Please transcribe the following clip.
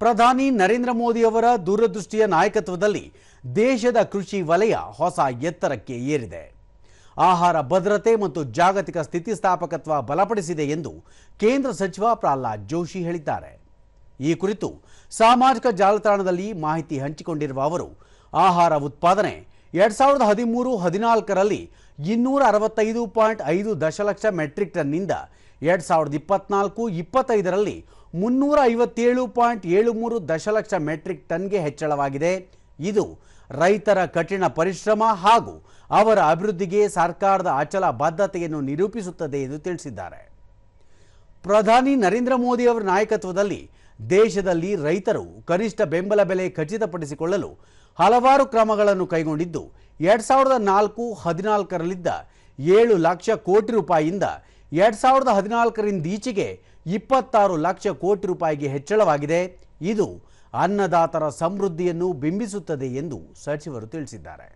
ಪ್ರಧಾನಿ ನರೇಂದ್ರ ಮೋದಿ ಅವರ ದೂರದೃಷ್ಟಿಯ ನಾಯಕತ್ವದಲ್ಲಿ ದೇಶದ ಕೃಷಿ ವಲಯ ಹೊಸ ಎತ್ತರಕ್ಕೆ ಏರಿದೆ. ಆಹಾರ ಭದ್ರತೆ ಮತ್ತು ಜಾಗತಿಕ ಸ್ಥಿತಿಸ್ಥಾಪಕತ್ವ ಬಲಪಡಿಸಿದೆ ಎಂದು ಕೇಂದ್ರ ಸಚಿವ ಪ್ರಹ್ಲಾದ್ ಜೋಶಿ ಹೇಳಿದ್ದಾರೆ. ಈ ಕುರಿತು ಸಾಮಾಜಿಕ ಜಾಲತಾಣದಲ್ಲಿ ಮಾಹಿತಿ ಹಂಚಿಕೊಂಡಿರುವ ಅವರು, ಆಹಾರ ಉತ್ಪಾದನೆ 2013-14ರಲ್ಲಿ 265.5 ದಶಲಕ್ಷ ಮೆಟ್ರಿಕ್ ಟನ್ನಿಂದ 2024-25ರಲ್ಲಿ 357.73 ದಶಲಕ್ಷ ಮೆಟ್ರಿಕ್ ಟನ್ಗೆ ಹೆಚ್ಚಳವಾಗಿದೆ. ಇದು ರೈತರ ಕಠಿಣ ಪರಿಶ್ರಮ ಹಾಗೂ ಅವರ ಅಭಿವೃದ್ಧಿಗೆ ಸರ್ಕಾರದ ಅಚಲ ಬದ್ಧತೆಯನ್ನು ನಿರೂಪಿಸುತ್ತದೆ ಎಂದು ತಿಳಿಸಿದ್ದಾರೆ. ಪ್ರಧಾನಿ ನರೇಂದ್ರ ಮೋದಿ ಅವರ ನಾಯಕತ್ವದಲ್ಲಿ ದೇಶದಲ್ಲಿ ರೈತರು ಕನಿಷ್ಠ ಬೆಂಬಲ ಬೆಲೆ ಖಚಿತಪಡಿಸಿಕೊಳ್ಳಲು ಹಲವಾರು ಕ್ರಮಗಳನ್ನು ಕೈಗೊಂಡಿದ್ದು, 2004-14ರಲ್ಲಿದ್ದ 7 ಲಕ್ಷ ಕೋಟಿ ರೂಪಾಯಿಯಿಂದ 2014ರಿಂದೀಚೆಗೆ 26 ಲಕ್ಷ ಕೋಟಿ ರೂಪಾಯಿಗೆ ಹೆಚ್ಚಳವಾಗಿದೆ. ಇದು ಅನ್ನದಾತರ ಸಮೃದ್ಧಿಯನ್ನು ಬಿಂಬಿಸುತ್ತದೆ ಎಂದು ಸಚಿವರು ತಿಳಿಸಿದ್ದಾರೆ.